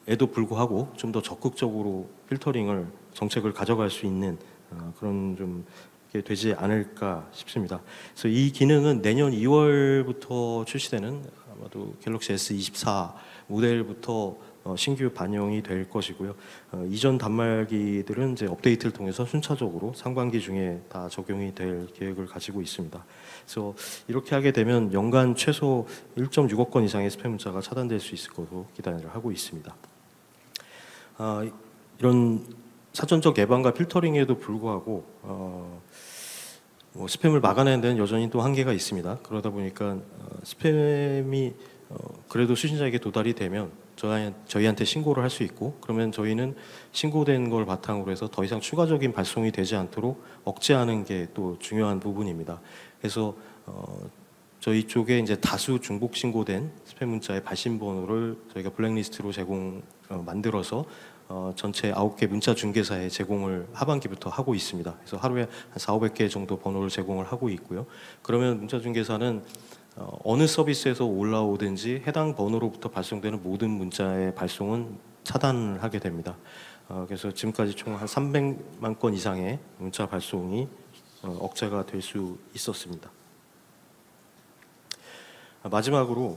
에도 불구하고 좀 더 적극적으로 필터링을 정책을 가져갈 수 있는 그런 좀 게 되지 않을까 싶습니다. 그래서 이 기능은 내년 2월부터 출시되는 아마도 갤럭시 S24 모델부터 신규 반영이 될 것이고요. 이전 단말기들은 이제 업데이트를 통해서 순차적으로 상반기 중에 다 적용이 될 계획을 가지고 있습니다. 그래서 이렇게 하게 되면 연간 최소 1.6억 건 이상의 스팸 문자가 차단될 수 있을 것으로 기대를 하고 있습니다. 이런 사전적 예방과 필터링에도 불구하고 뭐 스팸을 막아내는 데는 여전히 또 한계가 있습니다. 그러다 보니까 스팸이 그래도 수신자에게 도달이 되면 저희한테 신고를 할 수 있고, 그러면 저희는 신고된 걸 바탕으로 해서 더 이상 추가적인 발송이 되지 않도록 억제하는 게 또 중요한 부분입니다. 그래서 저희 쪽에 이제 다수 중복 신고된 스팸 문자의 발신 번호를 저희가 블랙리스트로 만들어서 전체 9개 문자 중개사에 제공을 하반기부터 하고 있습니다. 그래서 하루에 한 400~500개 정도 번호를 제공을 하고 있고요. 그러면 문자 중개사는 어느 서비스에서 올라오든지 해당 번호로부터 발송되는 모든 문자의 발송은 차단을 하게 됩니다. 그래서 지금까지 총 한 300만 건 이상의 문자 발송이 억제가 될 수 있었습니다. 마지막으로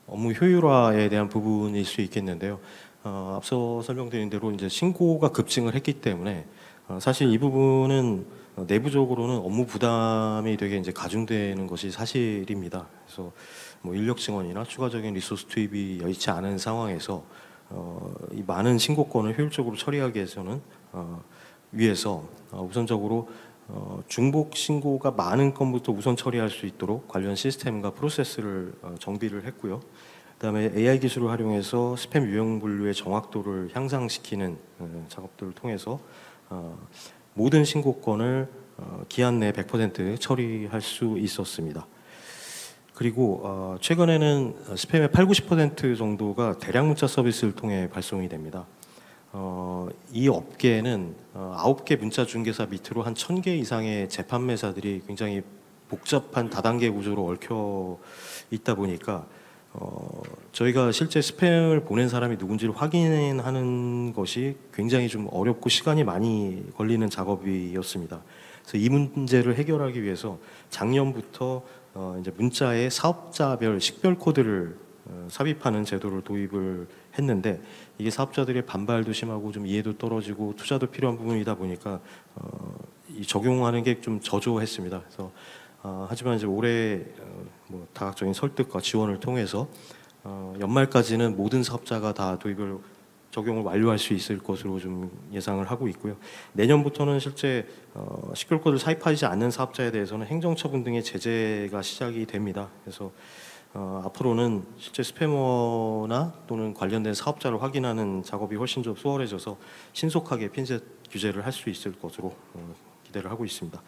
업무 효율화에 대한 부분일 수 있겠는데요. 앞서 설명드린 대로 이제 신고가 급증을 했기 때문에 사실 이 부분은 내부적으로는 업무 부담이 되게 이제 가중되는 것이 사실입니다. 그래서 뭐 인력 증원이나 추가적인 리소스 투입이 여의치 않은 상황에서 이 많은 신고건을 효율적으로 처리하기 위해서 우선적으로 중복 신고가 많은 건부터 우선 처리할 수 있도록 관련 시스템과 프로세스를 정비를 했고요. 그다음에 AI 기술을 활용해서 스팸 유형 분류의 정확도를 향상시키는 작업들을 통해서 모든 신고건을 기한 내 100% 처리할 수 있었습니다. 그리고 최근에는 스팸의 80~90% 정도가 대량 문자 서비스를 통해 발송이 됩니다. 이 업계는 9개 문자 중개사 밑으로 한 1000개 이상의 재판매사들이 굉장히 복잡한 다단계 구조로 얽혀 있다 보니까 저희가 실제 스팸을 보낸 사람이 누군지를 확인하는 것이 굉장히 좀 어렵고 시간이 많이 걸리는 작업이었습니다. 그래서 이 문제를 해결하기 위해서 작년부터 이제 문자에 사업자별 식별 코드를 삽입하는 제도를 도입을 했는데, 이게 사업자들의 반발도 심하고 좀 이해도 떨어지고 투자도 필요한 부분이다 보니까 이 적용하는 게 좀 저조했습니다. 그래서 하지만 이제 올해 뭐 다각적인 설득과 지원을 통해서 연말까지는 모든 사업자가 다 적용을 완료할 수 있을 것으로 좀 예상을 하고 있고요. 내년부터는 실제 식별 코드를 삽입하지 않는 사업자에 대해서는 행정처분 등의 제재가 시작이 됩니다. 그래서 앞으로는 실제 스패머나 또는 관련된 사업자를 확인하는 작업이 훨씬 더 수월해져서 신속하게 핀셋 규제를 할 수 있을 것으로 기대를 하고 있습니다.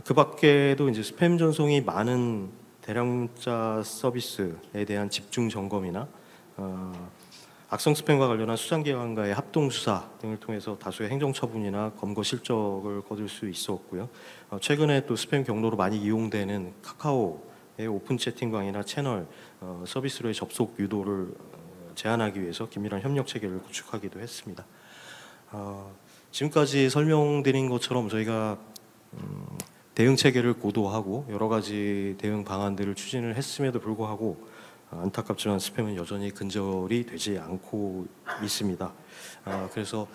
그 밖에도 이제 스팸 전송이 많은 대량 문자 서비스에 대한 집중 점검이나 악성 스팸과 관련한 수장기관과의 합동 수사 등을 통해서 다수의 행정처분이나 검거 실적을 거둘 수 있었고요. 최근에 또 스팸 경로로 많이 이용되는 카카오의 오픈 채팅방이나 채널 서비스로의 접속 유도를 제한하기 위해서 긴밀한 협력 체계를 구축하기도 했습니다. 지금까지 설명드린 것처럼 저희가 대응 체계를 고도하고 여러 가지 대응 방안들을 추진을 했음에도 불구하고 안타깝지만 스팸은 여전히 근절이 되지 않고 있습니다. 그래서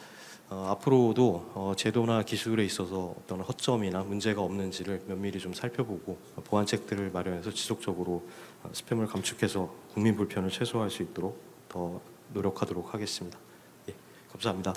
앞으로도 제도나 기술에 있어서 어떤 허점이나 문제가 없는지를 면밀히 좀 살펴보고 보완책들을 마련해서 지속적으로 스팸을 감축해서 국민 불편을 최소화할 수 있도록 더 노력하도록 하겠습니다. 예, 감사합니다.